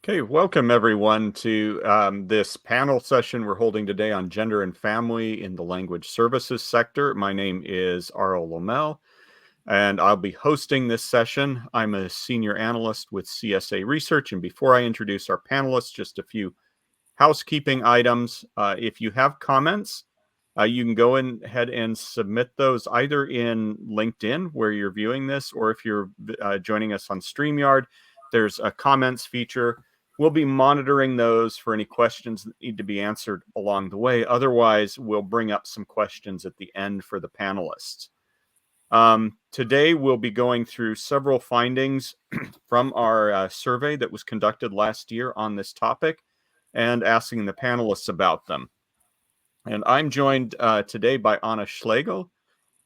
Okay, welcome everyone to this panel session we're holding today on gender and family in the language services sector. My name is Arl Lomel, and I'll be hosting this session. I'm a senior analyst with CSA Research, and before I introduce our panelists, just a few housekeeping items. If you have comments, you can go ahead and submit those either in LinkedIn, where you're viewing this, or if you're joining us on StreamYard, there's a comments feature. We'll be monitoring those for any questions that need to be answered along the way. Otherwise, we'll bring up some questions at the end for the panelists. Today, we'll be going through several findings from our survey that was conducted last year on this topic and asking the panelists about them. And I'm joined today by Anna Schlegel,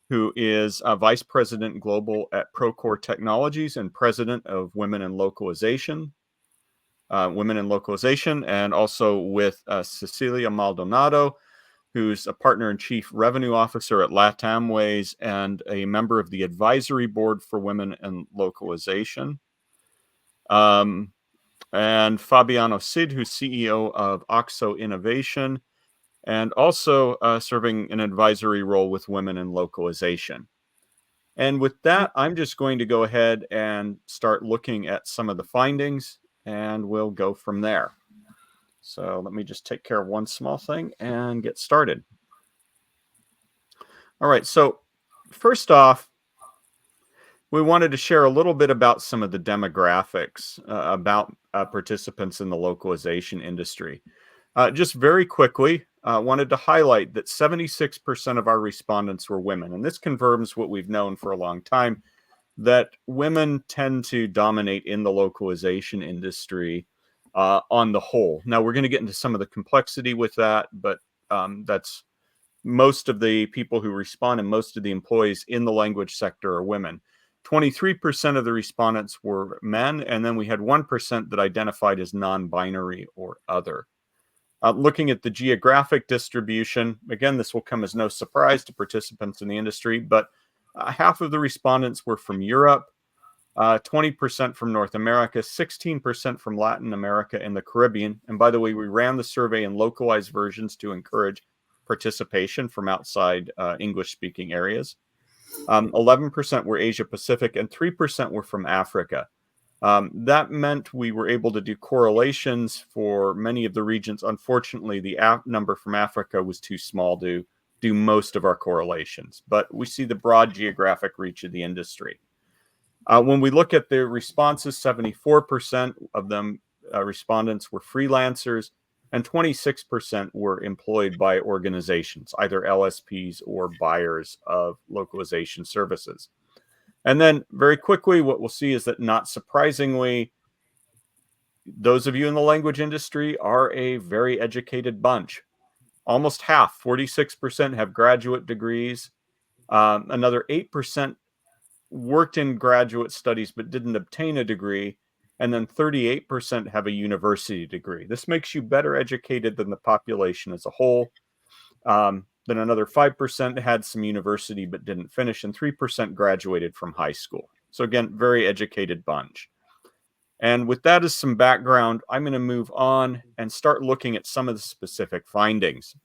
who is Vice President Global at Procore Technologies and President of Women in Localization, and also with Cecilia Maldonado, who's a Partner and Chief Revenue Officer at LATAM Ways and a member of the Advisory Board for Women in Localization. And Fabiano Cid, who's CEO of OXO Innovation, and also serving an advisory role with Women in Localization. And with that, I'm just going to go ahead and start looking at some of the findings, and we'll go from there. So let me just take care of one small thing and get started. All right, so first off, we wanted to share a little bit about some of the demographics about participants in the localization industry. Just very quickly, wanted to highlight that 76% of our respondents were women, and this confirms what we've known for a long time, that women tend to dominate in the localization industry on the whole. Now, we're going to get into some of the complexity with that, but that's most of the people who respond and most of the employees in the language sector are women. 23% of the respondents were men, and then we had 1% that identified as non-binary or other. Looking at the geographic distribution, again, this will come as no surprise to participants in the industry, but half of the respondents were from Europe, 20% from North America, 16% from Latin America and the Caribbean. And by the way, we ran the survey in localized versions to encourage participation from outside English-speaking areas. 11% were Asia Pacific, and 3% were from Africa. That meant we were able to do correlations for many of the regions. Unfortunately, the number from Africa was too small to do most of our correlations, but we see the broad geographic reach of the industry. When we look at the responses, 74% of them respondents were freelancers, and 26% were employed by organizations, either LSPs or buyers of localization services. And then very quickly, what we'll see is that, not surprisingly, those of you in the language industry are a very educated bunch. Almost half, 46%, have graduate degrees. Another 8% worked in graduate studies but didn't obtain a degree. And then 38% have a university degree. This makes you better educated than the population as a whole. Then another 5% had some university but didn't finish, and 3% graduated from high school. So again, very educated bunch. And with that as some background, I'm going to move on and start looking at some of the specific findings.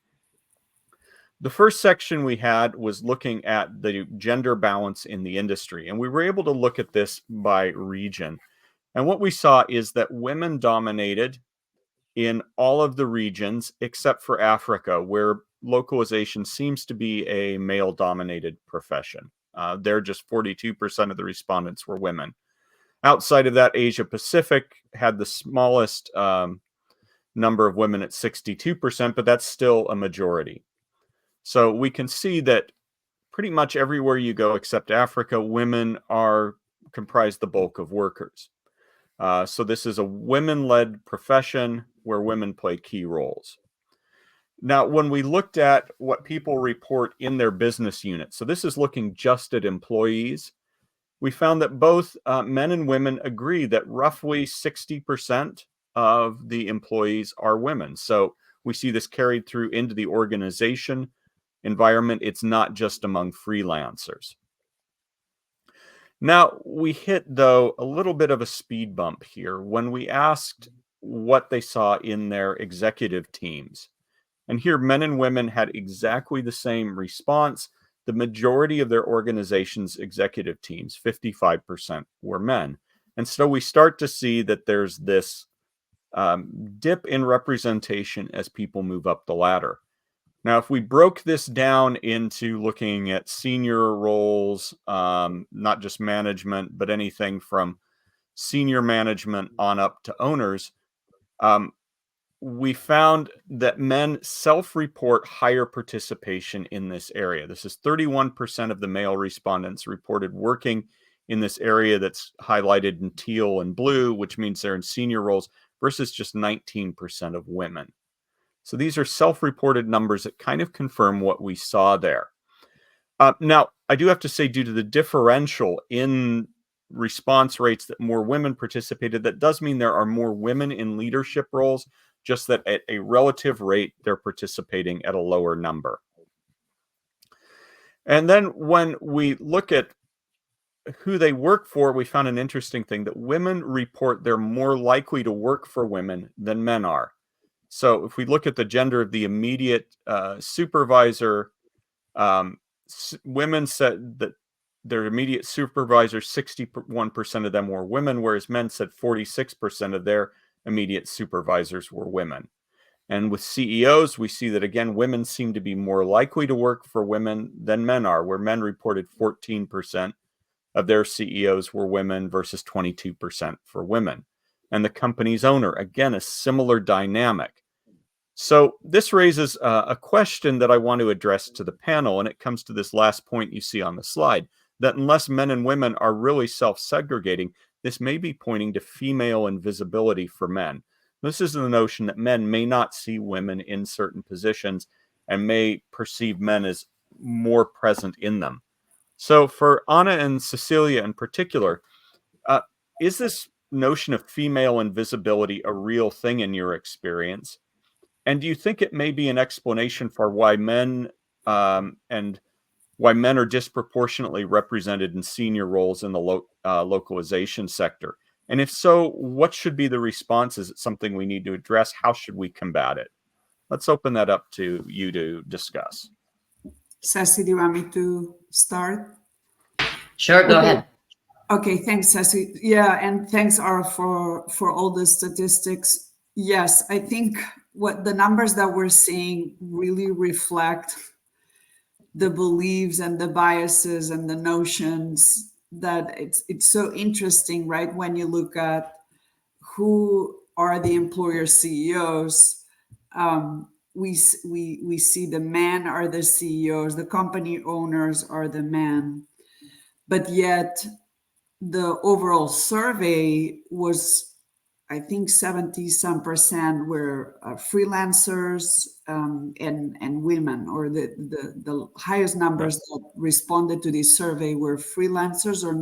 The first section we had was looking at the gender balance in the industry, and we were able to look at this by region. And what we saw is that women dominated in all of the regions except for Africa, where localization seems to be a male-dominated profession. There, just 42% of the respondents were women. Outside of that, Asia Pacific had the smallest number of women at 62%, but that's still a majority. So we can see that pretty much everywhere you go except Africa, women comprise the bulk of workers. So this is a women-led profession where women play key roles. Now, when we looked at what people report in their business units, so this is looking just at employees, we found that both men and women agree that roughly 60% of the employees are women. So we see this carried through into the organization environment. It's not just among freelancers. Now, we hit, though, a little bit of a speed bump here when we asked what they saw in their executive teams. And here, men and women had exactly the same response. The majority of their organization's executive teams, 55%, were men. And so we start to see that there's this dip in representation as people move up the ladder. Now, if we broke this down into looking at senior roles, not just management, but anything from senior management on up to owners, we found that men self-report higher participation in this area. This is 31% of the male respondents reported working in this area that's highlighted in teal and blue, which means they're in senior roles, versus just 19% of women. So these are self-reported numbers that kind of confirm what we saw there. Now, I do have to say, due to the differential in response rates that more women participated, that does mean there are more women in leadership roles, just that at a relative rate, they're participating at a lower number. And then when we look at who they work for, we found an interesting thing, that women report they're more likely to work for women than men are. So if we look at the gender of the immediate supervisor, women said that their immediate supervisors, 61% of them were women, whereas men said 46% of their immediate supervisors were women. And with CEOs, we see that, again, women seem to be more likely to work for women than men are, where men reported 14% of their CEOs were women versus 22% for women. And the company's owner, again, a similar dynamic. So this raises a question that I want to address to the panel, and it comes to this last point you see on the slide, that unless men and women are really self-segregating, this may be pointing to female invisibility for men. This is the notion that men may not see women in certain positions and may perceive men as more present in them. So for Anna and Cecilia in particular, is this notion of female invisibility a real thing in your experience? And do you think it may be an explanation for why men are disproportionately represented in senior roles in the localization sector? And if so, what should be the response? Is it something we need to address? How should we combat it? Let's open that up to you to discuss. Sassy, do you want me to start? Sure, go ahead. Okay, thanks, Sassy. Yeah, and thanks, Ara, for all the statistics. Yes, I think what the numbers that we're seeing really reflect the beliefs and the biases and the notions that it's so interesting, right? When you look at who are the employer CEOs, we see the men are the CEOs, the company owners are the men, but yet the overall survey was, I think, 70-some% were freelancers and women, or the highest numbers that responded to this survey were freelancers or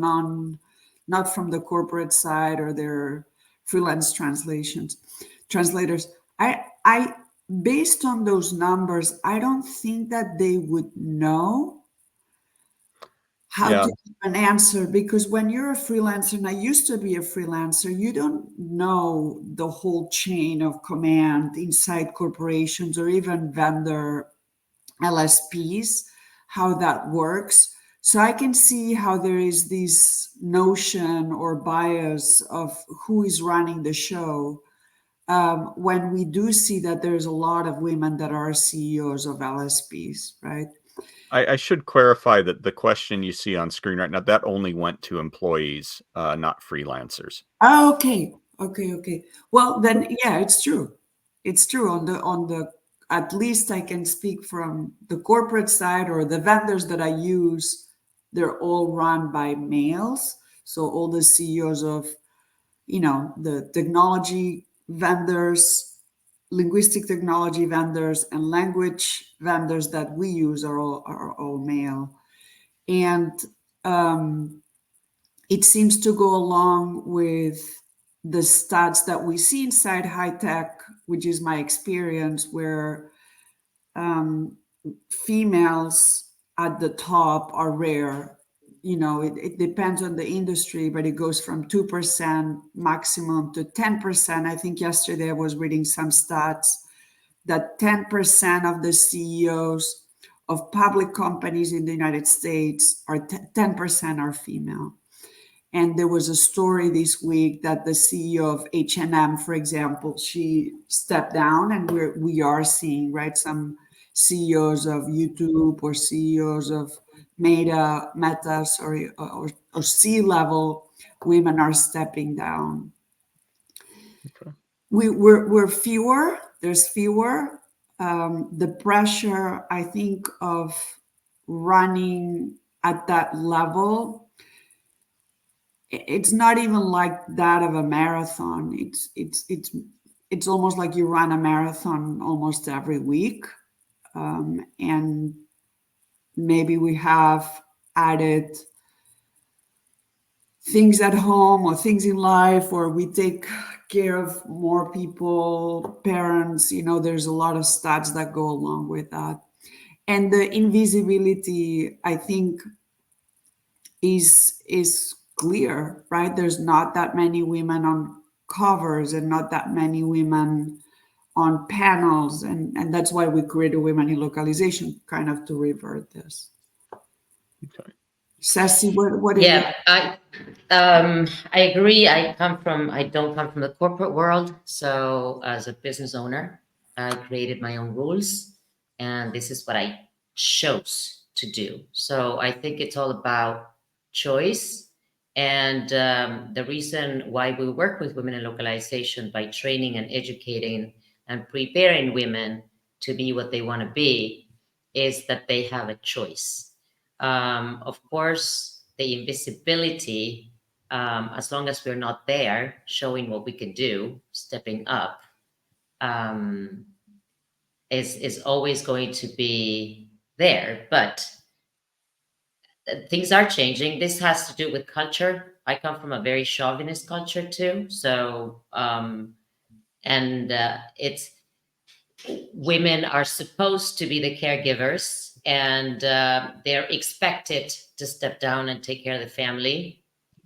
not from the corporate side, or their freelance translators. I based on those numbers, I don't think that they would know how to give an answer, because when you're a freelancer, and I used to be a freelancer, you don't know the whole chain of command inside corporations or even vendor LSPs, how that works. So I can see how there is this notion or bias of who is running the show, when we do see that there's a lot of women that are CEOs of LSPs, right? I should clarify that the question you see on screen right now, that only went to employees, not freelancers. Oh, okay. Well, then, yeah, it's true. It's true. On the at least I can speak from the corporate side, or the vendors that I use, they're all run by males. So all the CEOs of, the technology vendors, linguistic technology vendors, and language vendors that we use are all male. And it seems to go along with the stats that we see inside high tech, which is my experience, where females at the top are rare. it depends on the industry, but it goes from 2% maximum to 10%. I think yesterday I was reading some stats that 10% of the CEOs of public companies in the United States are 10% are female. And there was a story this week that the CEO of H&M, for example, she stepped down, and we are seeing, right, some CEOs of YouTube or CEOs of Meta, or C-level women are stepping down. Okay. We're fewer. There's fewer. The pressure, I think, of running at that level, it's not even like that of a marathon. It's almost like you run a marathon almost every week, and maybe we have added things at home or things in life, or we take care of more people, parents. There's a lot of stats that go along with that, and the invisibility, I think, is clear, right? There's not that many women on covers and not that many women on panels, and that's why we created Women in Localization, kind of to revert this. Okay. Sassy, what do Yeah, I agree. I don't come from the corporate world. So as a business owner, I created my own rules, and this is what I chose to do. So I think it's all about choice. And the reason why we work with Women in Localization by training and educating and preparing women to be what they want to be is that they have a choice. Of course, the invisibility, as long as we're not there showing what we can do, stepping up, is always going to be there. But things are changing. This has to do with culture. I come from a very chauvinist culture too. So, it's women are supposed to be the caregivers, and they're expected to step down and take care of the family.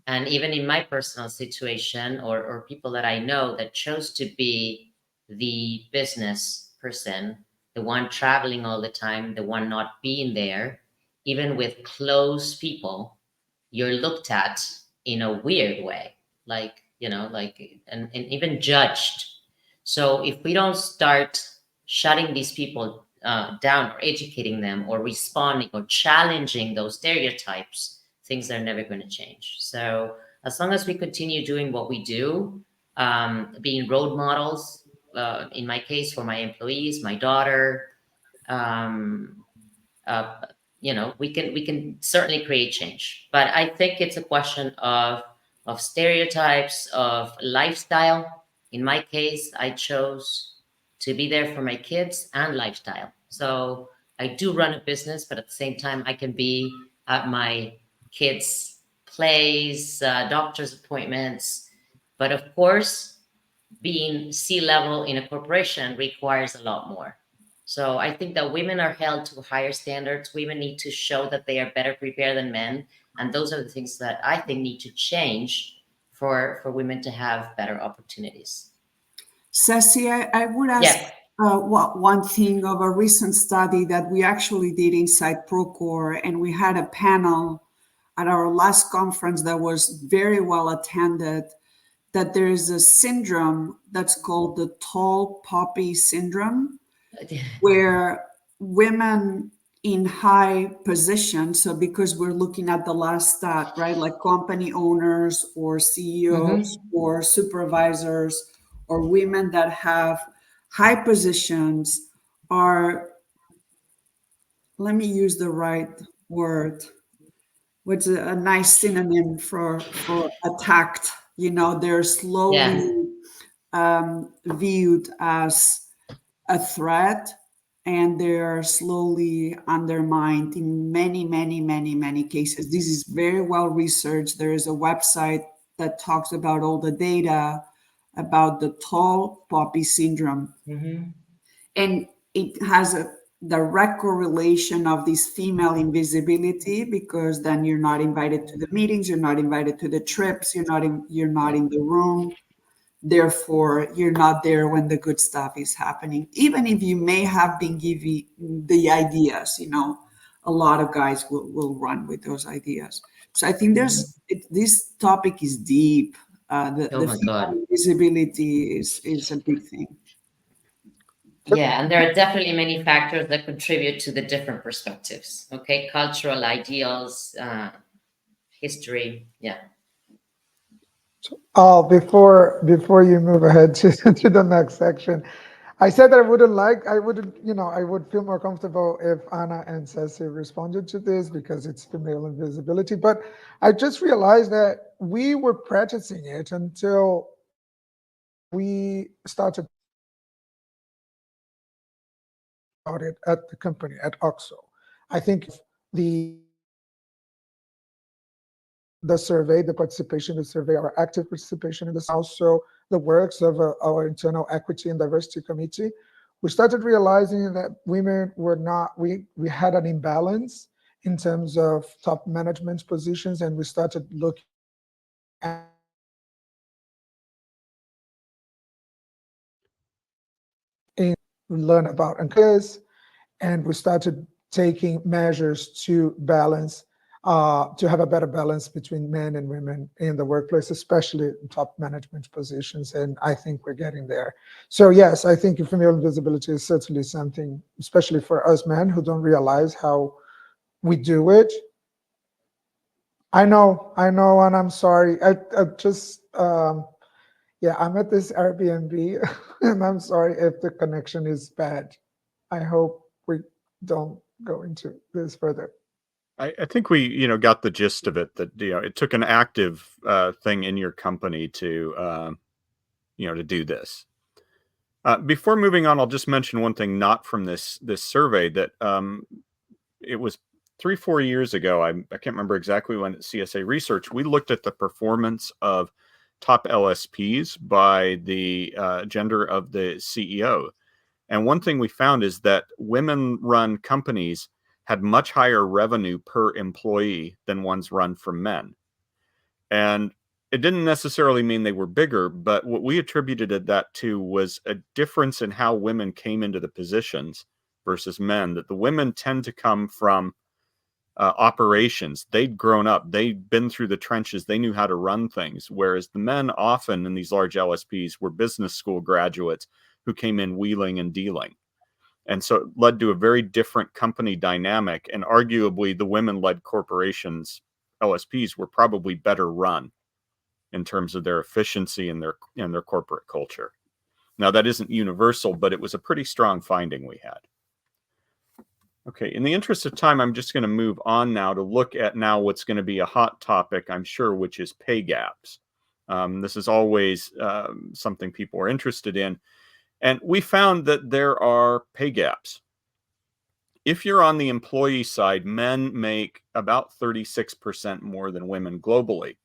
And even in my personal situation, or people that I know that chose to be the business person, the one traveling all the time, the one not being there, even with close people, you're looked at in a weird way, and even judged. So if we don't start shutting these people down, or educating them, or responding, or challenging those stereotypes, things are never going to change. So as long as we continue doing what we do, being role models, in my case, for my employees, my daughter, we can certainly create change. But I think it's a question of stereotypes, of lifestyle. In my case, I chose to be there for my kids and lifestyle. So I do run a business, but at the same time, I can be at my kids' plays, doctor's appointments. But of course, being C-level in a corporation requires a lot more. So I think that women are held to higher standards. Women need to show that they are better prepared than men. And those are the things that I think need to change for women to have better opportunities. Sassy, I would ask one thing of a recent study that we actually did inside Procore, and we had a panel at our last conference that was very well attended, that there is a syndrome that's called the tall poppy syndrome, where women in high positions, so because we're looking at the last stat, right, like company owners or CEOs or supervisors or women that have high positions are, let me use the right word, what's a nice synonym for attacked, they're slowly viewed as a threat, and they are slowly undermined in many, many, many, many cases. This is very well researched. There is a website that talks about all the data about the tall poppy syndrome. And it has a direct correlation of this female invisibility, because then you're not invited to the meetings, you're not invited to the trips, you're not in the room. Therefore, you're not there when the good stuff is happening. Even if you may have been giving the ideas, a lot of guys will run with those ideas. So I think this topic is deep. The Oh my God. female invisibility is a big thing. Yeah, and there are definitely many factors that contribute to the different perspectives. Okay, cultural ideals, history. Yeah. Before you move ahead to the next section, I said that I would feel more comfortable if Anna and Ceci responded to this because it's female invisibility. But I just realized that we were practicing it until we started about it at the company at OXO. I think the survey, the participation in the survey, our active participation in this, also the works of our internal equity and diversity committee, we started realizing that women were not, we had an imbalance in terms of top management positions, and we started looking at learn about uncles, and we started taking measures to balance to have a better balance between men and women in the workplace, especially in top management positions. And I think we're getting there. So yes, I think female invisibility is certainly something, especially for us men who don't realize how we do it. I know, and I'm sorry. I just, yeah, I'm at this Airbnb, and I'm sorry if the connection is bad. I hope we don't go into this further. I think we, got the gist of it, that, it took an active thing in your company to, to do this. Before moving on, I'll just mention one thing, not from this survey, that it was 3-4 years ago. I can't remember exactly when at CSA Research, we looked at the performance of top LSPs by the gender of the CEO. And one thing we found is that women-run companies had much higher revenue per employee than ones run from men. And it didn't necessarily mean they were bigger, but what we attributed that to was a difference in how women came into the positions versus men, that the women tend to come from operations. They'd grown up, they'd been through the trenches, they knew how to run things, whereas the men often in these large LSPs were business school graduates who came in wheeling and dealing. And so it led to a very different company dynamic, and arguably the women-led corporations, LSPs, were probably better run in terms of their efficiency and their corporate culture. Now, that isn't universal, but it was a pretty strong finding we had. Okay, in the interest of time, I'm just going to move on now to look at what's going to be a hot topic, I'm sure, which is pay gaps. This is always something people are interested in. And we found that there are pay gaps. If you're on the employee side, men make about 36% more than women globally.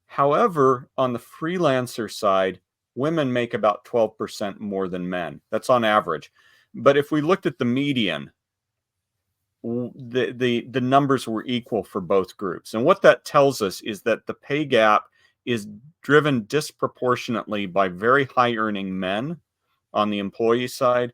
However, on the freelancer side, women make about 12% more than men. That's on average. But if we looked at the median, the numbers were equal for both groups. And what that tells us is that the pay gap is driven disproportionately by very high earning men on the employee side,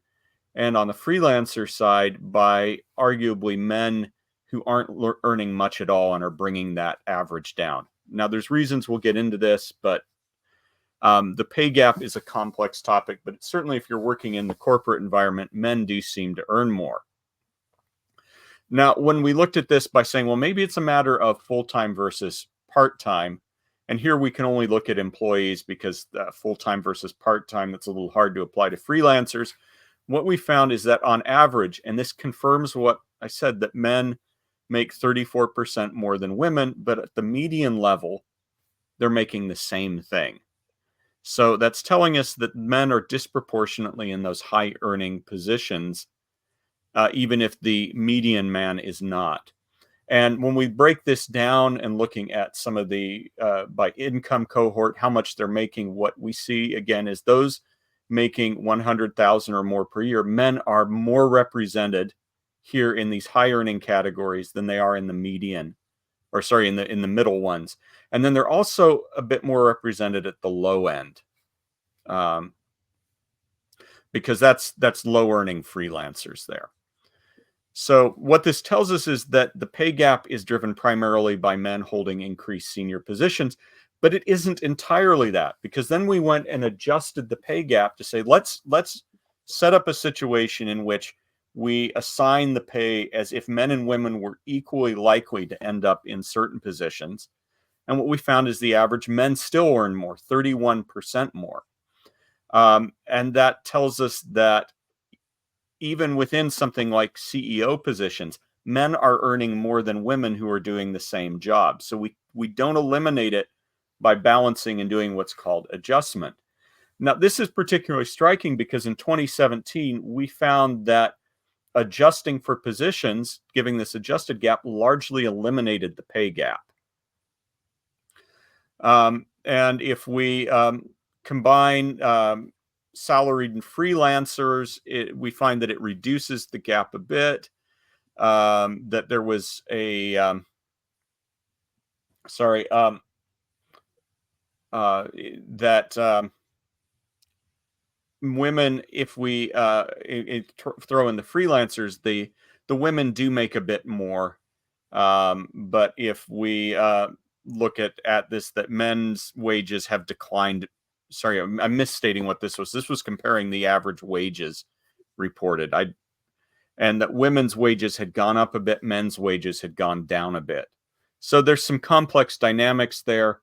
and on the freelancer side by arguably men who aren't earning much at all and are bringing that average down. Now, there's reasons we'll get into this, but the pay gap is a complex topic, but certainly if you're working in the corporate environment, men do seem to earn more. Now, when we looked at this by saying, well, maybe it's a matter of full-time versus part-time, and here we can only look at employees because full-time versus part-time, that's a little hard to apply to freelancers. What we found is that on average, and this confirms what I said, that men make 34% more than women, but at the median level, they're making the same thing. So that's telling us that men are disproportionately in those high earning positions, even if the median man is not. And when we break this down and looking at some of the by income cohort, how much they're making, what we see again is those making 100,000 or more per year, men are more represented here in these high earning categories than they are in the median, or sorry, in the middle ones. And then they're also a bit more represented at the low end, because that's low earning freelancers there. So what this tells us is that the pay gap is driven primarily by men holding increased senior positions, but it isn't entirely that, because then we went and adjusted the pay gap to say, let's set up a situation in which we assign the pay as if men and women were equally likely to end up in certain positions. And what we found is the average men still earn more, 31% more. And that tells us that even within something like CEO positions, men are earning more than women who are doing the same job. So we don't eliminate it by balancing and doing what's called adjustment. Now, this is particularly striking because in 2017, we found that adjusting for positions, giving this adjusted gap, largely eliminated the pay gap. And if we combine salaried and freelancers, we find that it reduces the gap a bit. That there was a women, if we throw in the freelancers, the women do make a bit more. But if we look at this, that men's wages have declined. Sorry, I'm misstating what this was. This was comparing the average wages reported. And that women's wages had gone up a bit, men's wages had gone down a bit. So there's some complex dynamics there.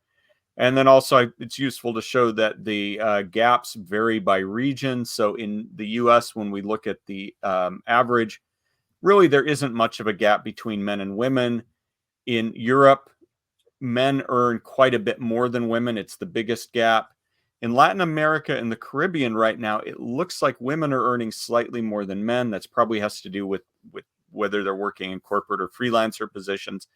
And then also it's useful to show that the gaps vary by region. So in the US, when we look at the average, really there isn't much of a gap between men and women. In Europe, men earn quite a bit more than women. It's the biggest gap. In Latin America and the Caribbean right now, it looks like women are earning slightly more than men. That's probably has to do with whether they're working in corporate or freelancer positions.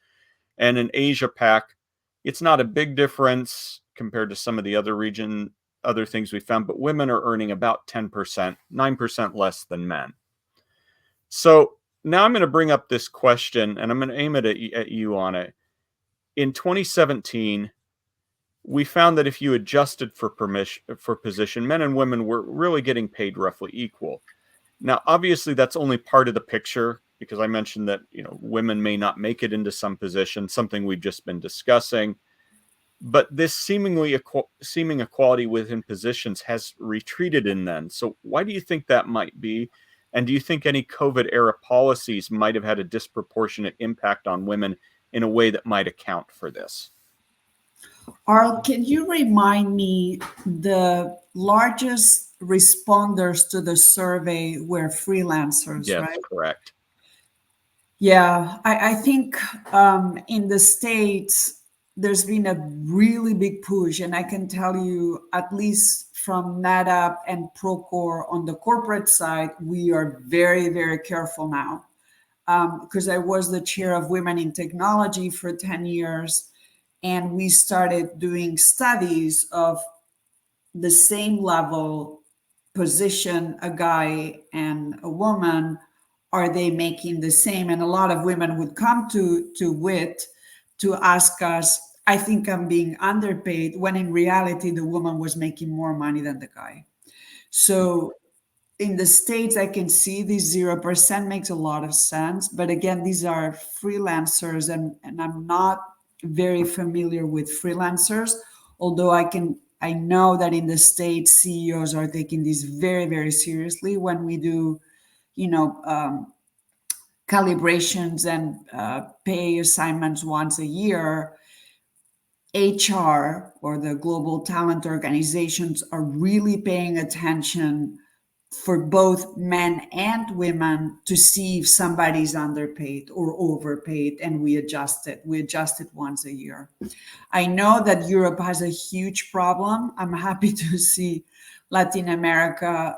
And in Asia Pac, it's not a big difference compared to some of the other things we found, but women are earning about 10%, 9% less than men. So now I'm going to bring up this question, and I'm going to aim it at you on it. In 2017, we found that if you adjusted for position, men and women were really getting paid roughly equal. Now, obviously, that's only part of the picture, because I mentioned that women may not make it into some position, something we've just been discussing. But this seeming equality within positions has retreated in men. So why do you think that might be? And do you think any COVID-era policies might have had a disproportionate impact on women in a way that might account for this? Arl, can you remind me, the largest responders to the survey were freelancers, Yes, right? correct. Yeah, I think in the States, there's been a really big push, and I can tell you, at least from NetApp and Procore on the corporate side, we are very, very careful now. Because I was the chair of Women in Technology for 10 years, and we started doing studies of the same level position, a guy and a woman, are they making the same? And a lot of women would come to WIT to ask us, I think I'm being underpaid, when in reality, the woman was making more money than the guy. So in the States, I can see this 0% makes a lot of sense. But again, these are freelancers, and I'm not very familiar with freelancers, although I know that in the States, CEOs are taking this very, very seriously when we do, calibrations and pay assignments once a year. HR, or the global talent organizations, are really paying attention for both men and women to see if somebody's underpaid or overpaid, and we adjust it. We adjust it once a year. I know that Europe has a huge problem. I'm happy to see Latin America,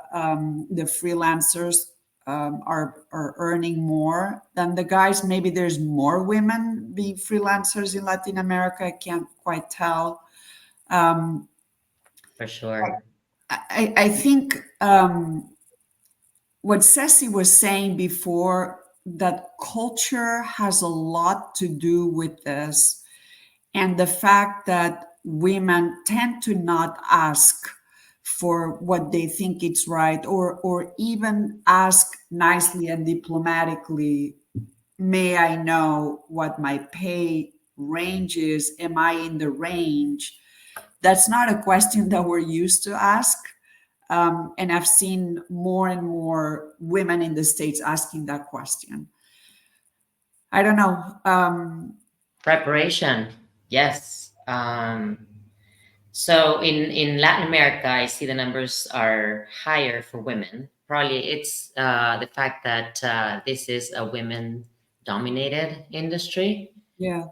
the freelancers are earning more than the guys. Maybe there's more women being freelancers in Latin America. I can't quite tell. For sure. I think what Ceci was saying before, that culture has a lot to do with this, and the fact that women tend to not ask for what they think it's right, or even ask nicely and diplomatically, may I know what my pay range is? Am I in the range? That's not a question that we're used to ask. And I've seen more and more women in the States asking that question. I don't know. Preparation, yes. So in Latin America, I see the numbers are higher for women. Probably it's the fact that this is a women-dominated industry. Yeah.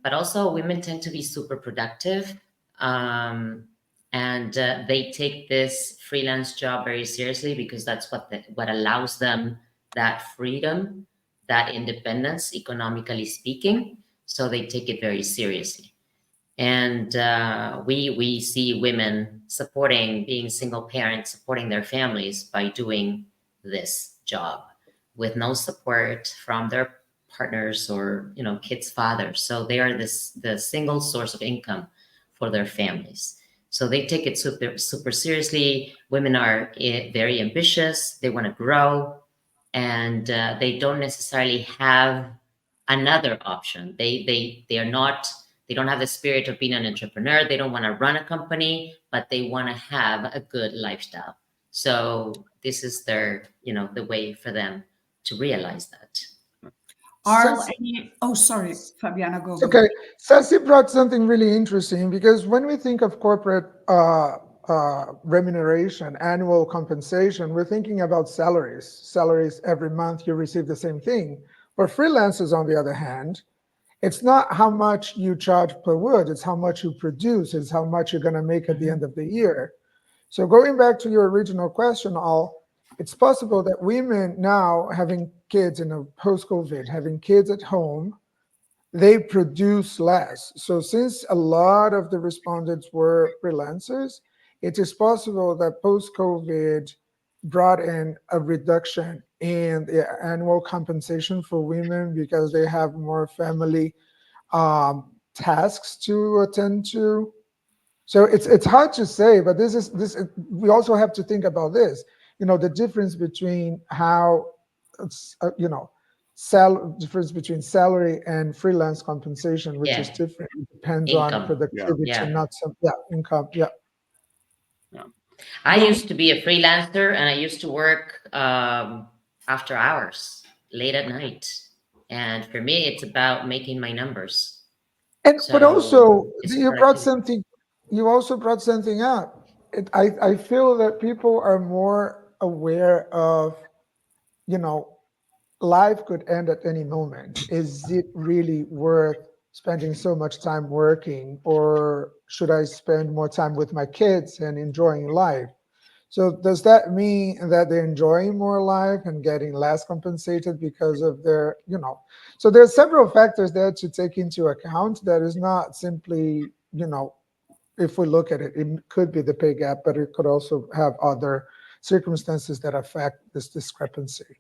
But also, women tend to be super productive, and they take this freelance job very seriously because that's what allows them that freedom, that independence, economically speaking. So they take it very seriously. And we see women supporting, being single parents, supporting their families by doing this job with no support from their partners or kids' fathers. So they are the single source of income for their families. So they take it super seriously. Women are very ambitious. They want to grow, and they don't necessarily have another option. They are not. They don't have the spirit of being an entrepreneur. They don't want to run a company, but they want to have a good lifestyle. So this is their, the way for them to realize that. Oh, sorry, Fabiana, go. Okay, Ceci brought something really interesting, because when we think of corporate remuneration, annual compensation, we're thinking about salaries. Salaries every month, you receive the same thing. For freelancers, on the other hand, it's not how much you charge per word, it's how much you produce, it's how much you're going to make at the end of the year. So going back to your original question, it's possible that women now, having kids in a post-COVID, having kids at home, they produce less. So since a lot of the respondents were freelancers, it is possible that post-COVID brought in a reduction in the annual compensation for women because they have more family tasks to attend to. So it's hard to say, but we also have to think about this. The difference between how difference between salary and freelance compensation, which is different. It depends Income. on productivity, not income. Yeah. I used to be a freelancer, and I used to work after hours, late at night. And for me, it's about making my numbers. But also, you also brought something up. I feel that people are more aware of, life could end at any moment. Is it really worth spending so much time working, or should I spend more time with my kids and enjoying life? So does that mean that they're enjoying more life and getting less compensated because of their, so there's several factors there to take into account. That is not simply, if we look at it, it could be the pay gap, but it could also have other circumstances that affect this discrepancy.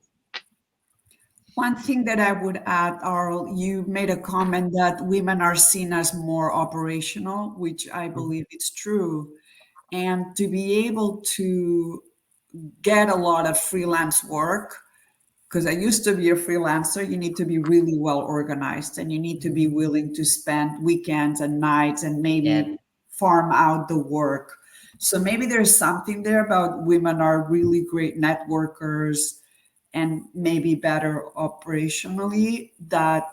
One thing that I would add, Arl, you made a comment that women are seen as more operational, which I believe is true. And to be able to get a lot of freelance work, because I used to be a freelancer, you need to be really well organized, and you need to be willing to spend weekends and nights and maybe farm out the work. So maybe there's something there about women are really great networkers and maybe better operationally, that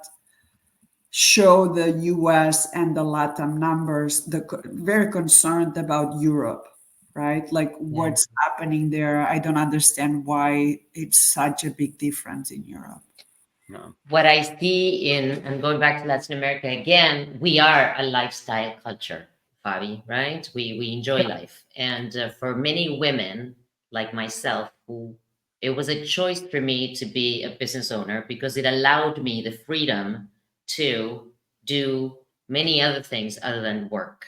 show the US and the LATAM numbers, very concerned about Europe, right? Like what's happening there. I don't understand why it's such a big difference in Europe. No. What I see and going back to Latin America again, we are a lifestyle culture, Fabi, right? We enjoy life. And for many women like myself, it was a choice for me to be a business owner because it allowed me the freedom to do many other things other than work.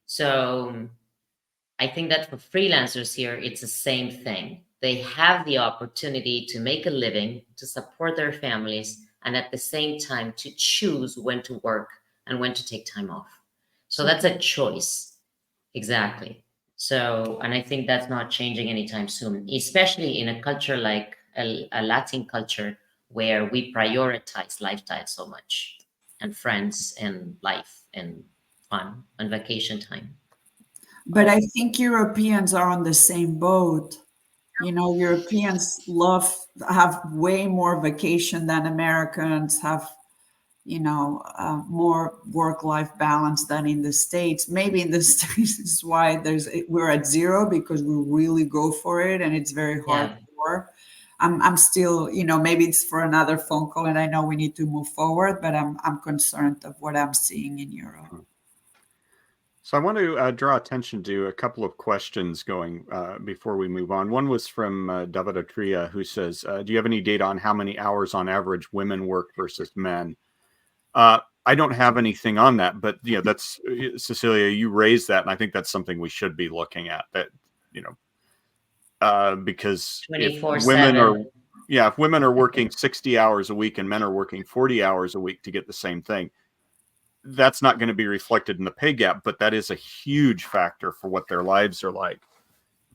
So I think that for freelancers here, it's the same thing. They have the opportunity to make a living, to support their families, and at the same time to choose when to work and when to take time off. So that's a choice. Exactly. So, and I think that's not changing anytime soon, especially in a culture like a Latin culture where we prioritize lifestyle so much and friends and life and fun and vacation time. But I think Europeans are on the same boat. Europeans have way more vacation than Americans have, more work-life balance than in the States. Maybe in the States is why we're at zero, because we really go for it and it's very Yeah. hardcore. I'm still, maybe it's for another phone call and I know we need to move forward, but I'm concerned of what I'm seeing in Europe. So I want to draw attention to a couple of questions going before we move on. One was from David Atria, who says, do you have any data on how many hours on average women work versus men? I don't have anything on that, but that's Cecilia, you raised that, and I think that's something we should be looking at. That because if women 24/7. if women are working 60 hours a week and men are working 40 hours a week to get the same thing, that's not going to be reflected in the pay gap, but that is a huge factor for what their lives are like.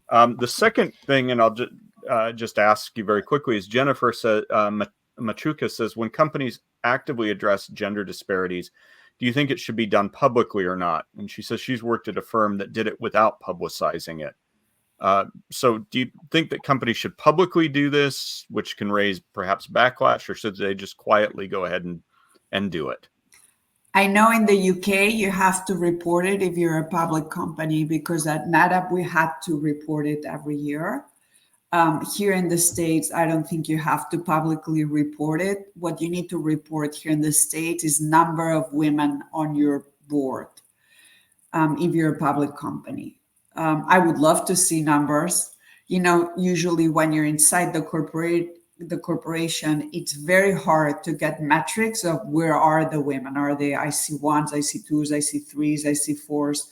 The second thing, and I'll just ask you very quickly, is Jennifer says, Machuca says, when companies actively address gender disparities, do you think it should be done publicly or not? And she says she's worked at a firm that did it without publicizing it. So do you think that companies should publicly do this, which can raise perhaps backlash, or should they just quietly go ahead and do it? I know in the UK you have to report it if you're a public company, because at NetApp we had to report it every year. Here in the States, I don't think you have to publicly report it. What you need to report here in the States is number of women on your board, if you're a public company. I would love to see numbers. Usually when you're inside the corporation, it's very hard to get metrics of where are the women. Are they IC1s, IC2s, IC3s, IC4s?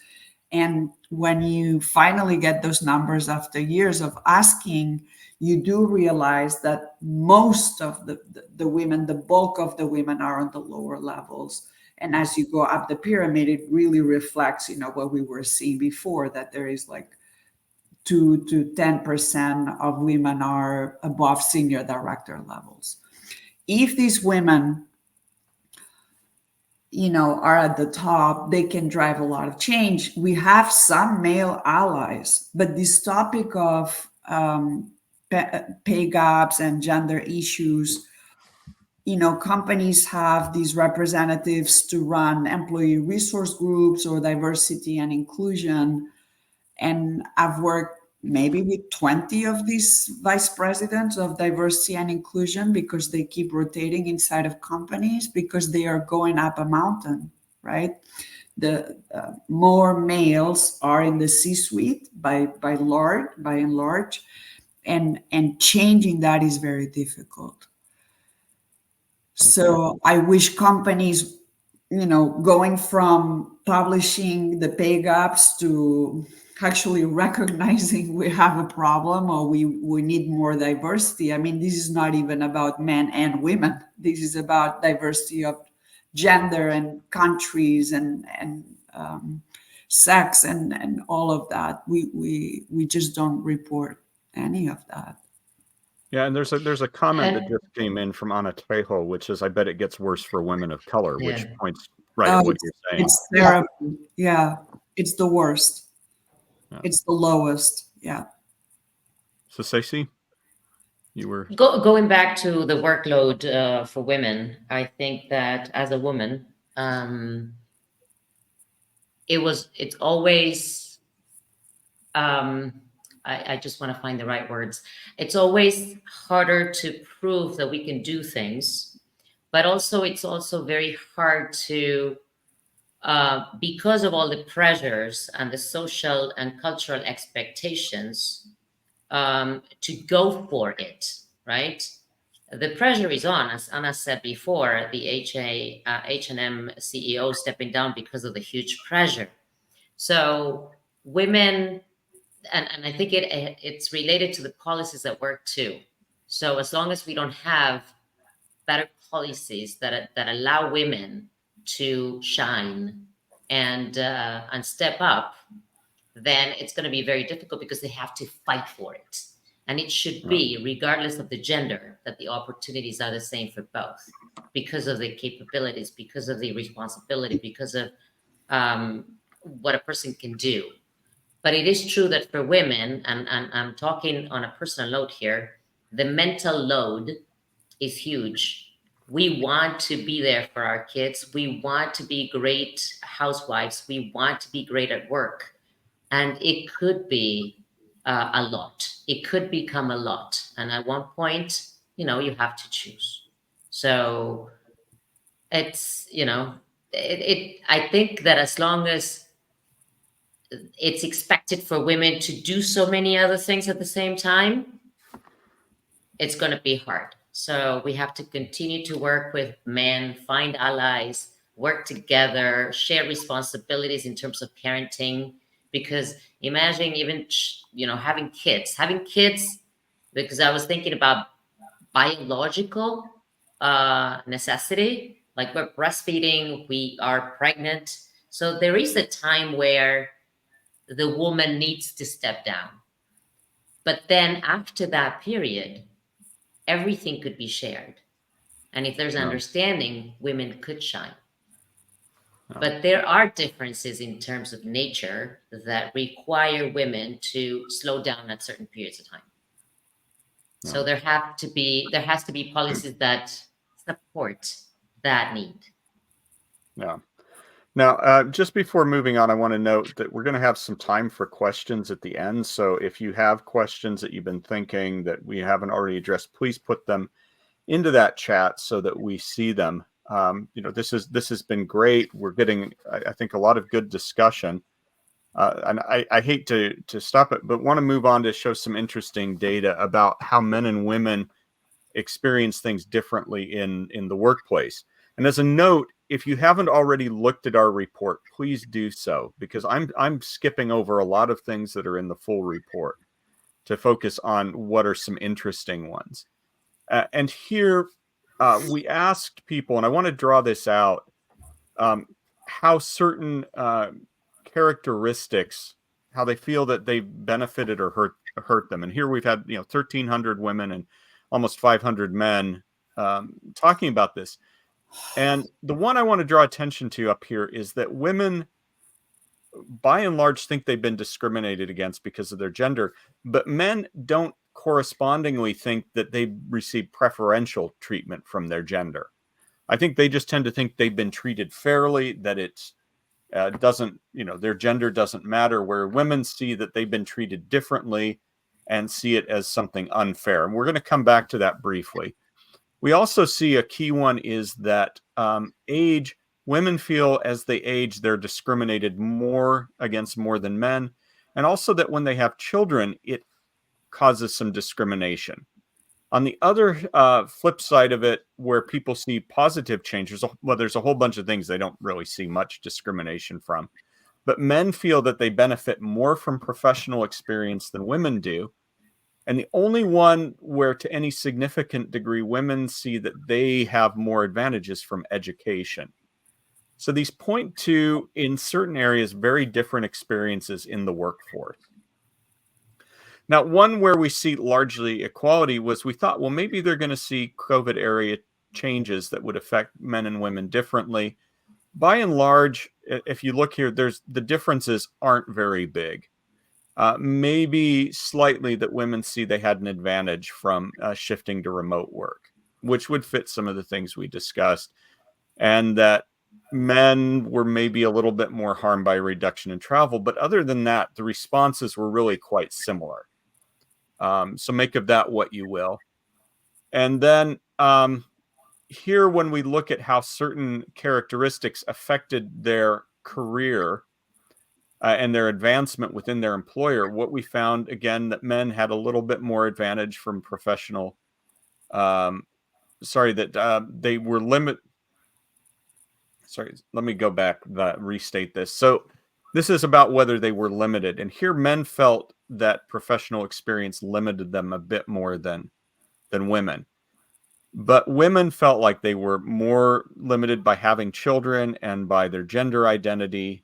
And when you finally get those numbers after years of asking, you do realize that most of the women, the bulk of the women, are on the lower levels. And as you go up the pyramid, it really reflects, what we were seeing before, that there is like 2 to 10% of women are above senior director levels. If these women, are at the top, they can drive a lot of change. We have some male allies, but this topic of pay gaps and gender issues, companies have these representatives to run employee resource groups or diversity and inclusion. And I've worked maybe with 20 of these vice presidents of diversity and inclusion, because they keep rotating inside of companies because they are going up a mountain, right? The more males are in the C-suite by and large, and changing that is very difficult. So I wish companies, going from publishing the pay gaps to actually recognizing we have a problem, or we need more diversity. I mean, this is not even about men and women. This is about diversity of gender and countries and sex and all of that. We just don't report any of that. Yeah, and there's a comment that just came in from Ana Trejo, which is, I bet it gets worse for women of color, which Yeah. points right at what you're saying. It's terrible. Yeah, it's the worst. Yeah. It's the lowest. Yeah. So Stacey, you were Going back to the workload for women, I think that as a woman, it's always, I just want to find the right words. It's always harder to prove that we can do things, but also it's also very hard to, because of all the pressures and the social and cultural expectations, to go for it, right? The pressure is on, as Anna said before, the H&M CEO stepping down because of the huge pressure. So women and I think it's related to the policies at work too. So as long as we don't have better policies that allow women to shine and step up, then it's going to be very difficult because they have to fight for it. And it should be, regardless of the gender, that the opportunities are the same for both, because of the capabilities, because of the responsibility, because of what a person can do. But it is true that for women, and I'm talking on a personal note here, the mental load is huge. We want to be there for our kids. We want to be great housewives. We want to be great at work. And it could be a lot. It could become a lot. And at one point, you have to choose. So it's, I think that as long as it's expected for women to do so many other things at the same time, it's going to be hard. So we have to continue to work with men, find allies, work together, share responsibilities in terms of parenting. Because imagine even, having kids, because I was thinking about biological necessity, like we're breastfeeding, we are pregnant. So there is a time where the woman needs to step down. But then after that period, everything could be shared. And if there's understanding, women could shine. But there are differences in terms of nature that require women to slow down at certain periods of time. So there has to be policies that support that need. Yeah. Now, just before moving on, I want to note that we're going to have some time for questions at the end. So if you have questions that you've been thinking that we haven't already addressed, please put them into that chat so that we see them. This has been great. We're getting, I think, a lot of good discussion. And I hate to stop it, but want to move on to show some interesting data about how men and women experience things differently in the workplace. And as a note, if you haven't already looked at our report, please do so, because I'm skipping over a lot of things that are in the full report to focus on what are some interesting ones. And here we asked people, and I want to draw this out, how certain characteristics, how they feel that they benefited or hurt them. And here we've had 1,300 women and almost 500 men talking about this. And the one I want to draw attention to up here is that women, by and large, think they've been discriminated against because of their gender, but men don't correspondingly think that they receive preferential treatment from their gender. I think they just tend to think they've been treated fairly, that it's doesn't, their gender doesn't matter, where women see that they've been treated differently and see it as something unfair. And we're going to come back to that briefly. We also see a key one is that age. Women feel as they age, they're discriminated more against more than men. And also that when they have children, it causes some discrimination. On the other flip side of it, where people see positive changes, there's a whole bunch of things they don't really see much discrimination from. But men feel that they benefit more from professional experience than women do. And the only one where, to any significant degree, women see that they have more advantages from education. So these point to, in certain areas, very different experiences in the workforce. Now, one where we see largely equality was we thought, well, maybe they're going to see COVID area changes that would affect men and women differently. By and large, if you look here, the differences aren't very big. Maybe slightly that women see they had an advantage from shifting to remote work, which would fit some of the things we discussed, and that men were maybe a little bit more harmed by a reduction in travel. But other than that, the responses were really quite similar. So make of that what you will. And then here, when we look at how certain characteristics affected their career and their advancement within their employer, what we found, again, that men had a little bit more advantage from professional, they were let me go back, restate this. So this is about whether they were limited. And here men felt that professional experience limited them a bit more than women. But women felt like they were more limited by having children and by their gender identity.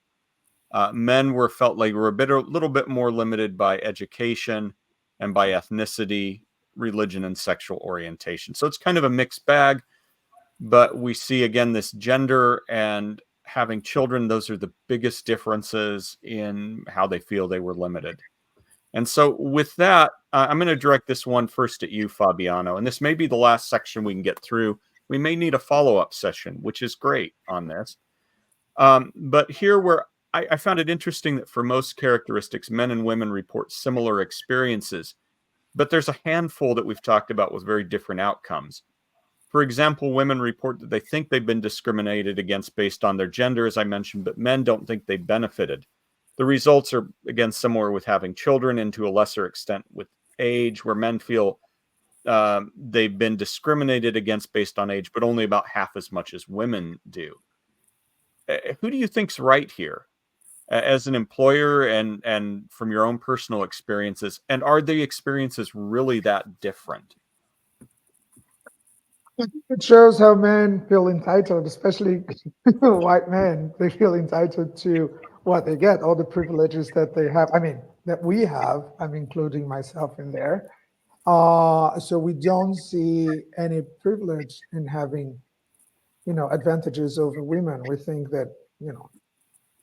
Men felt like they were a little bit more limited by education and by ethnicity, religion, and sexual orientation. So it's kind of a mixed bag. But we see again this gender and having children; those are the biggest differences in how they feel they were limited. And so, with that, I'm going to direct this one first at you, Fabiano. And this may be the last section we can get through. We may need a follow-up session, which is great on this. But here, where I found it interesting that for most characteristics, men and women report similar experiences, but there's a handful that we've talked about with very different outcomes. For example, women report that they think they've been discriminated against based on their gender, as I mentioned, but men don't think they benefited. The results are, again, similar with having children and to a lesser extent with age, where men feel they've been discriminated against based on age, but only about half as much as women do. Who do you think's right here as an employer and from your own personal experiences? And are the experiences really that different? It shows how men feel entitled, especially white men. They feel entitled to what they get, all the privileges that they have. I mean, that we have. I'm including myself in there. So we don't see any privilege in having, advantages over women. We think that,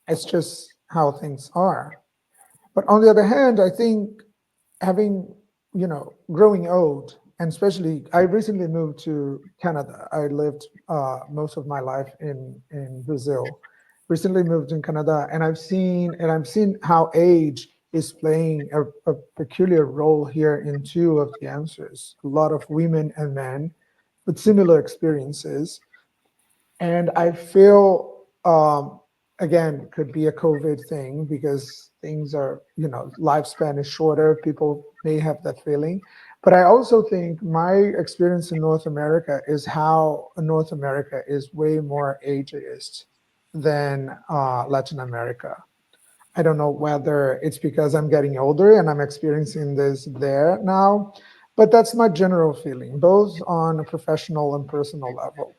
it's just how things are. But on the other hand, I think having, growing old, and especially, I recently moved to Canada. I lived most of my life in Brazil. Recently moved in Canada, and I've seen how age is playing a peculiar role here in two of the answers. A lot of women and men with similar experiences, and I feel again could be a COVID thing because things are lifespan is shorter. People may have that feeling. But I also think my experience in North America is how North America is way more ageist than Latin America. I don't know whether it's because I'm getting older and I'm experiencing this there now, but that's my general feeling, both on a professional and personal level.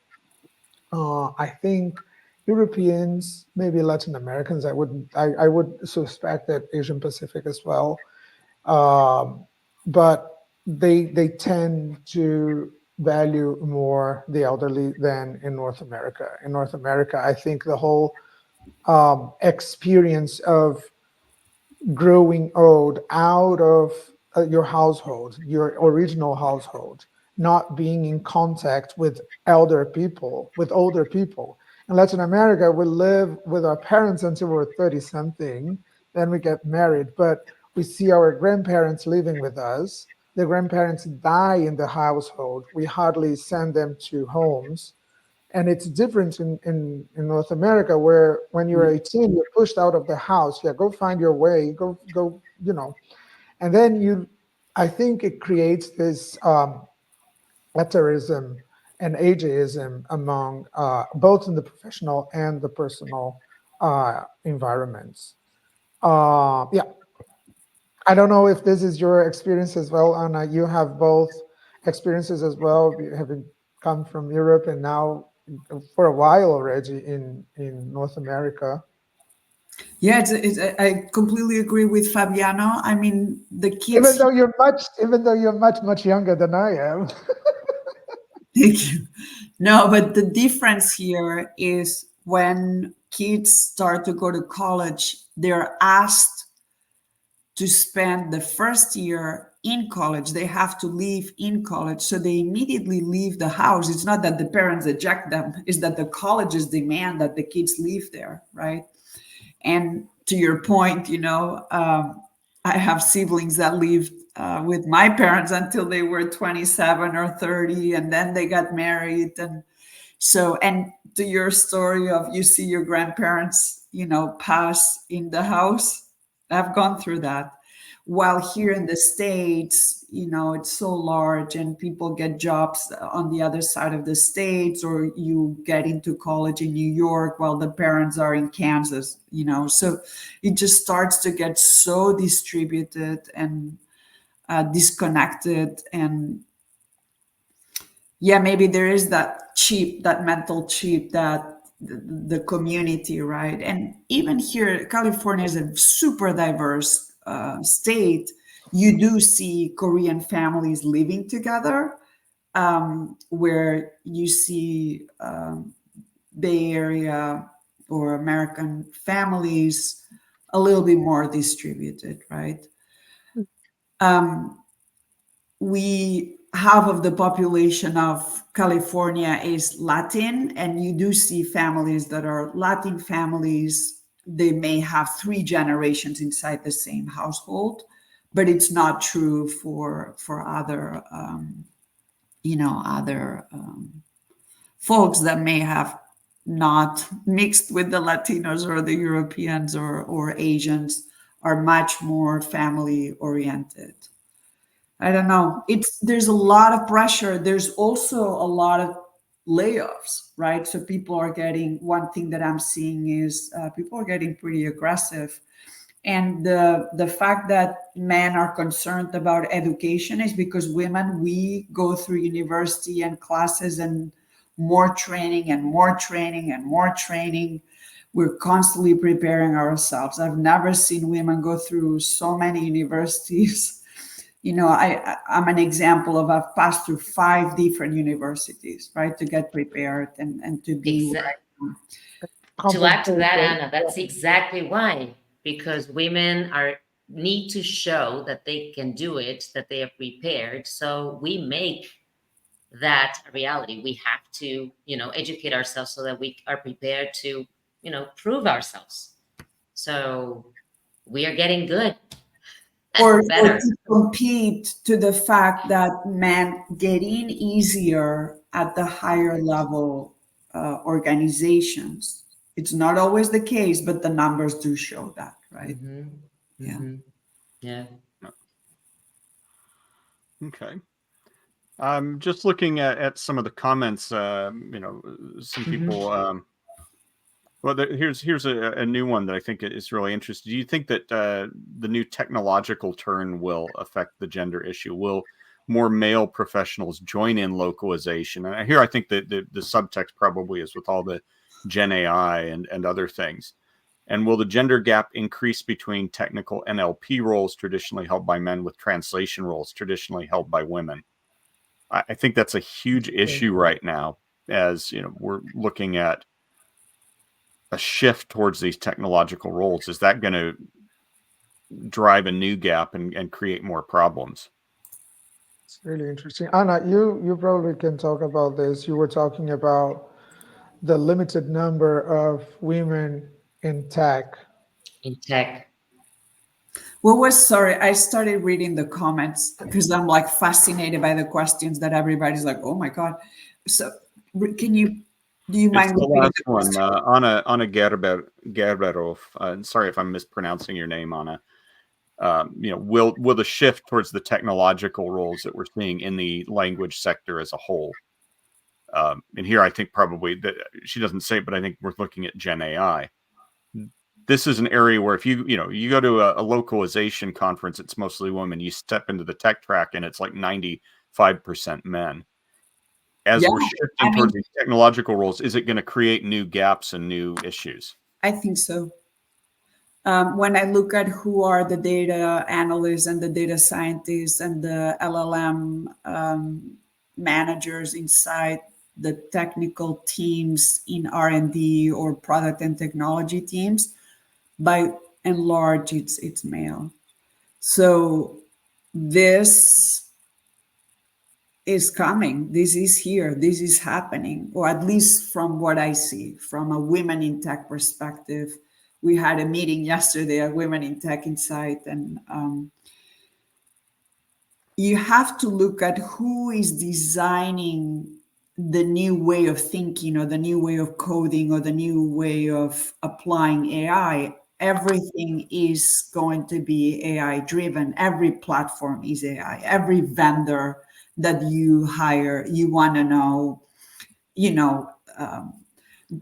I think Europeans, maybe Latin Americans, I would suspect that Asian Pacific as well, but they tend to value more the elderly than in North America. In North America, I think the whole experience of growing old out of your household, your original household, not being in contact with older people. In Latin America, we live with our parents until we're 30 something, then we get married, but we see our grandparents living with us. The grandparents die in the household. We hardly send them to homes. And it's different in North America, where when you're 18, you're pushed out of the house. Yeah, go find your way, go, and then I think it creates this etarism and ageism among both in the professional and the personal environments. Yeah. I don't know if this is your experience as well, Anna. You have both experiences as well, having come from Europe and now for a while already in North America. Yeah, I completely agree with Fabiano. I mean, the kids. Even though you're much younger than I am. Thank you. No, but the difference here is when kids start to go to college, they're asked to spend the first year in college. They have to leave in college. So they immediately leave the house. It's not that the parents eject them, it's that the colleges demand that the kids leave there, right? And to your point, I have siblings that lived with my parents until they were 27 or 30, and then they got married. And so, and to your story of you see your grandparents, pass in the house, I've gone through that. while here in the States, it's so large and people get jobs on the other side of the States, or you get into college in New York while the parents are in Kansas, so it just starts to get so distributed and disconnected. And yeah, maybe there is that mental chip that the community, right? And even here, California is a super diverse state. You do see Korean families living together, where you see Bay Area or American families a little bit more distributed, right? Half of the population of California is Latin, and you do see families that are Latin families. They may have 3 generations inside the same household, but it's not true for other folks that may have not mixed with the Latinos or the Europeans or Asians, are much more family oriented. I don't know. There's a lot of pressure. There's also a lot of layoffs, right? So one thing that I'm seeing is people are getting pretty aggressive. And the fact that men are concerned about education is because women, we go through university and classes and more training and more training and more training. We're constantly preparing ourselves. I've never seen women go through so many universities. I'm an example of I've passed through 5 different universities, right, to get prepared and to be. To add to that, Anna, that's exactly why, because women need to show that they can do it, that they are prepared. So we make that a reality. We have to, educate ourselves so that we are prepared to, prove ourselves. So we are getting good. Or to compete to the fact that men get in easier at the higher level organizations. It's not always the case, but the numbers do show that, right? Yeah. Okay. I'm just looking at some of the comments. Some people. Well, here's a new one that I think is really interesting. Do you think that the new technological turn will affect the gender issue? Will more male professionals join in localization? And here I think that the subtext probably is with all the Gen AI and other things. And will the gender gap increase between technical NLP roles traditionally held by men with translation roles traditionally held by women? I think that's a huge issue right now, as we're looking at a shift towards these technological roles. Is that going to drive a new gap and create more problems? It's really interesting. Anna, you probably can talk about this. You were talking about the limited number of women in tech. Sorry, I started reading the comments because I'm like fascinated by the questions that everybody's like, oh my God. So do you mind repeating the last one? Anna Gerberov. Sorry if I'm mispronouncing your name, Anna. Will the shift towards the technological roles that we're seeing in the language sector as a whole? And here I think probably that she doesn't say, but I think we're looking at Gen AI. This is an area where if you go to a localization conference, it's mostly women. You step into the tech track and it's like 95% men. As we're shifting towards these technological roles, is it going to create new gaps and new issues? I think so. When I look at who are the data analysts and the data scientists and the LLM managers inside the technical teams in R&D or product and technology teams, by and large, it's male. So this is coming. This is here. This is happening, or at least from what I see from a women in tech perspective. We had a meeting yesterday at Women in Tech Insight, and you have to look at who is designing the new way of thinking or the new way of coding or the new way of applying AI. everything is going to be AI driven. Every platform is AI. Every vendor that you hire, you want to know,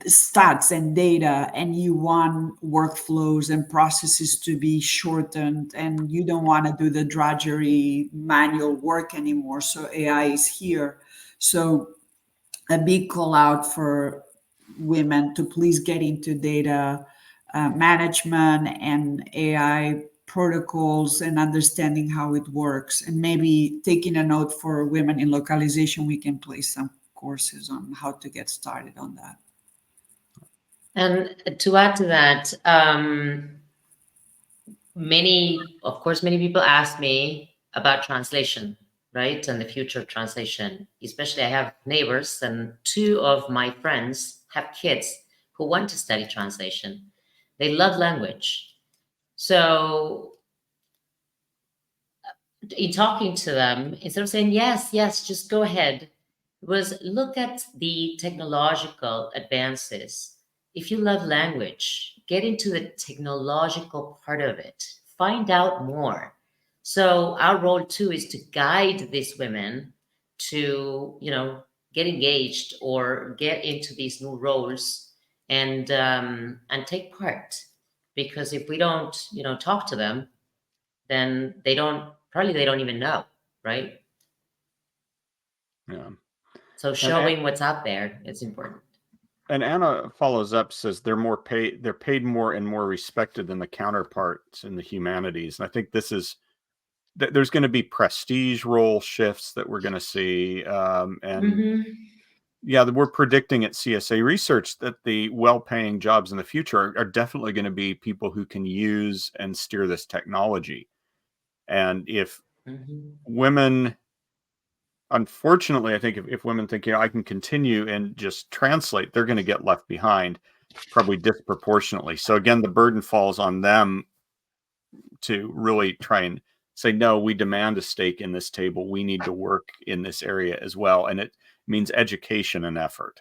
stats and data, and you want workflows and processes to be shortened, and you don't want to do the drudgery manual work anymore. So AI is here. So a big call out for women to please get into data management and AI protocols and understanding how it works. And maybe taking a note for women in localization, we can place some courses on how to get started on that. And to add to that, many people ask me about translation, right? And the future of translation. Especially, I have neighbors, and 2 of my friends have kids who want to study translation. They love language. So in talking to them, instead of saying, yes, just go ahead, was look at the technological advances. If you love language, get into the technological part of it, find out more. So our role too is to guide these women to, get engaged or get into these new roles and take part. Because if we don't, talk to them, then they don't even know, right? Yeah. So showing what's out there is important. And Anna follows up, says they're paid more and more respected than the counterparts in the humanities. And I think there's going to be prestige role shifts that we're going to see. Yeah, we're predicting at CSA Research that the well-paying jobs in the future are definitely going to be people who can use and steer this technology. And if women, unfortunately, I think if women think, I can continue and just translate, they're going to get left behind, probably disproportionately. So again, the burden falls on them to really try and say, no, we demand a stake in this table. We need to work in this area as well. And it means education and effort.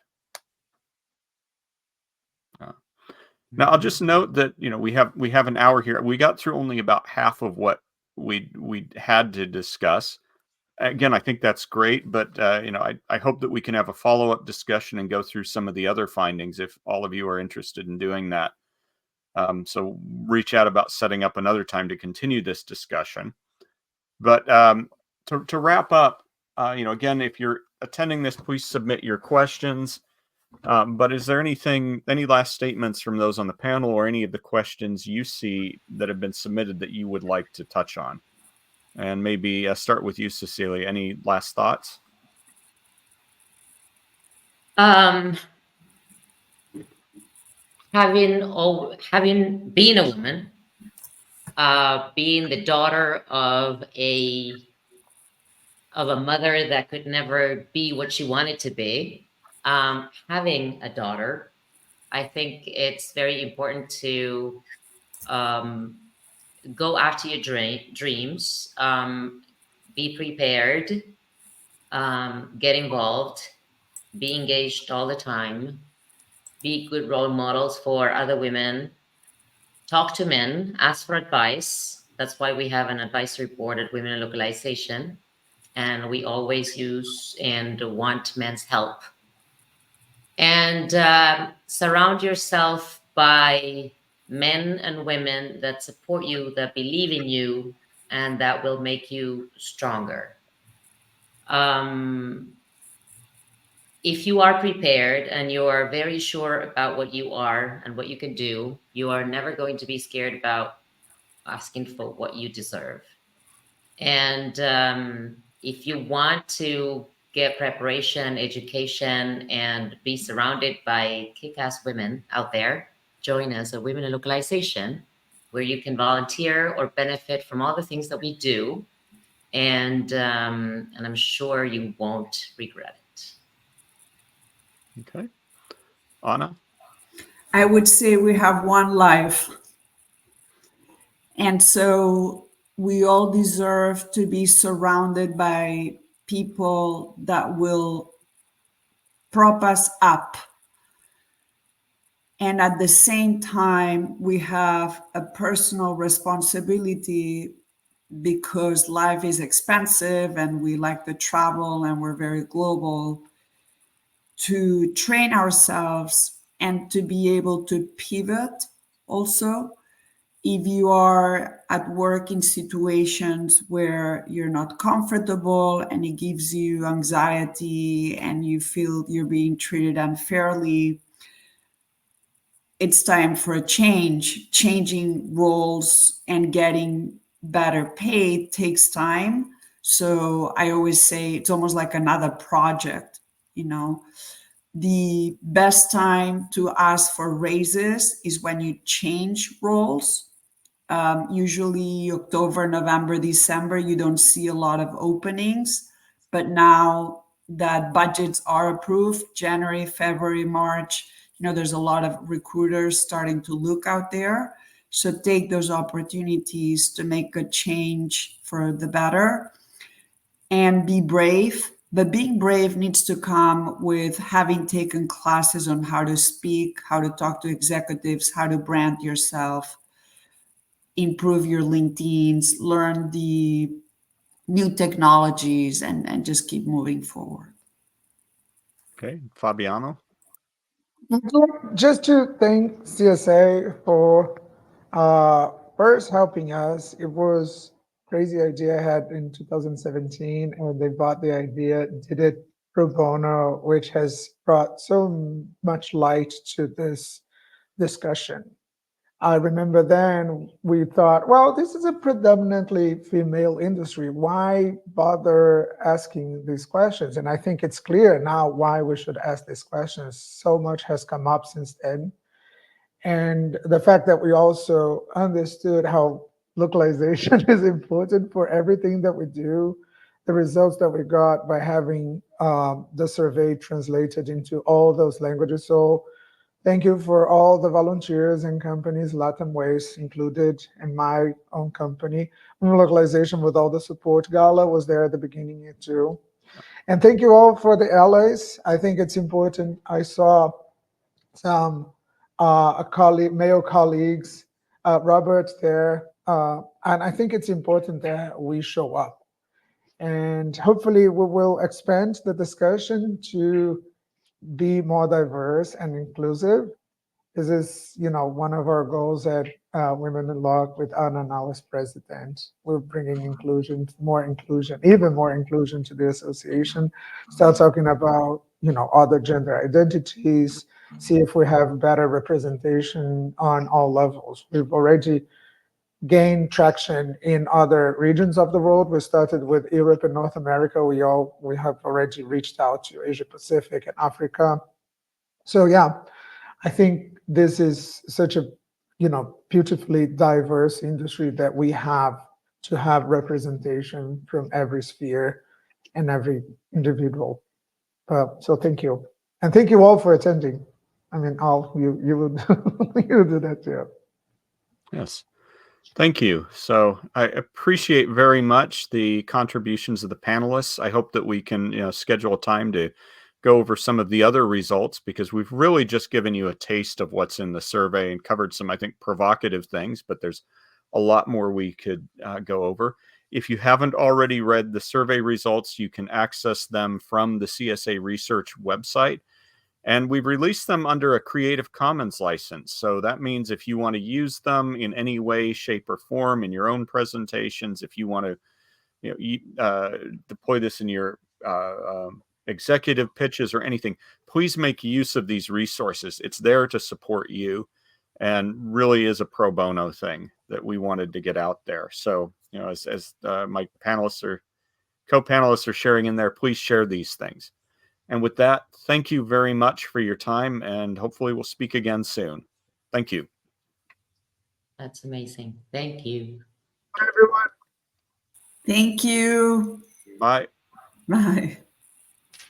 Now, I'll just note that, we have an hour here. We got through only about half of what we had to discuss. Again, I think that's great, but I hope that we can have a follow-up discussion and go through some of the other findings if all of you are interested in doing that. So reach out about setting up another time to continue this discussion. But to wrap up, again, if you're attending this, please submit your questions. But is there any last statements from those on the panel or any of the questions you see that have been submitted that you would like to touch on? And maybe start with you, Cecilia. Any last thoughts? Having been a woman, being the daughter of a mother that could never be what she wanted to be, having a daughter, I think it's very important to go after your dreams, be prepared, get involved, be engaged all the time, be good role models for other women, talk to men, ask for advice. That's why we have an advisory board at Women in Localization, and we always use and want men's help. And surround yourself by men and women that support you, that believe in you, and that will make you stronger. If you are prepared and you are very sure about what you are and what you can do, you are never going to be scared about asking for what you deserve. And if you want to get preparation, education, and be surrounded by kick-ass women out there, join us at Women in Localization, where you can volunteer or benefit from all the things that we do. And I'm sure you won't regret it. Okay. Anna? I would say we have one life. And so we all deserve to be surrounded by people that will prop us up And at the same time, we have a personal responsibility because life is expensive and we like to travel and we're very global, to train ourselves and to be able to pivot also. If you are at work in situations where you're not comfortable and it gives you anxiety and you feel you're being treated unfairly, it's time for a change. Changing roles and getting better paid takes time. So I always say it's almost like another project, you know. The best time to ask for raises is when you change roles. Usually October, November, December, you don't see a lot of openings. But now that budgets are approved, January, February, March, there's a lot of recruiters starting to look out there. So take those opportunities to make a change for the better and be brave. But being brave needs to come with having taken classes on how to speak, how to talk to executives, how to brand yourself, improve your LinkedIn's, learn the new technologies, and just keep moving forward. Okay, Fabiano. Just to thank CSA for first helping us. It was crazy idea I had in 2017, and they bought the idea, did it pro bono, which has brought so much light to this discussion. I remember then we thought, well, this is a predominantly female industry. Why bother asking these questions? And I think it's clear now why we should ask these questions. So much has come up since then. And the fact that we also understood how localization is important for everything that we do, the results that we got by having the survey translated into all those languages. So thank you for all the volunteers and companies, Latin Waste included, and my own company. Localization with all the support. Gala was there at the beginning too. And thank you all for the allies. I think it's important. I saw some male colleagues, Robert there, and I think it's important that we show up. And hopefully we will expand the discussion to be more diverse and inclusive. This is, one of our goals at Women in Law with Anna now as president. We're bringing inclusion, even more inclusion to the association. Start talking about, other gender identities, see if we have better representation on all levels. We've already gained traction in other regions of the world. We started with Europe and North America. We have already reached out to Asia Pacific and Africa. So yeah, I think this is such a, beautifully diverse industry that we have to have representation from every sphere and every individual. So thank you. And thank you all for attending. I mean, you would you do that too. Yes. Thank you. So I appreciate very much the contributions of the panelists. I hope that we can schedule a time to go over some of the other results, because we've really just given you a taste of what's in the survey and covered some, I think, provocative things, but there's a lot more we could go over. If you haven't already read the survey results, you can access them from the CSA Research website. And we've released them under a Creative Commons license. So that means if you want to use them in any way, shape, or form in your own presentations, if you want to deploy this in your executive pitches or anything, please make use of these resources. It's there to support you and really is a pro bono thing that we wanted to get out there. So, as my panelists or co-panelists are sharing in there, please share these things. And with that, thank you very much for your time, and hopefully we'll speak again soon. Thank you. That's amazing. Thank you. Bye, everyone. Thank you. Bye. Bye.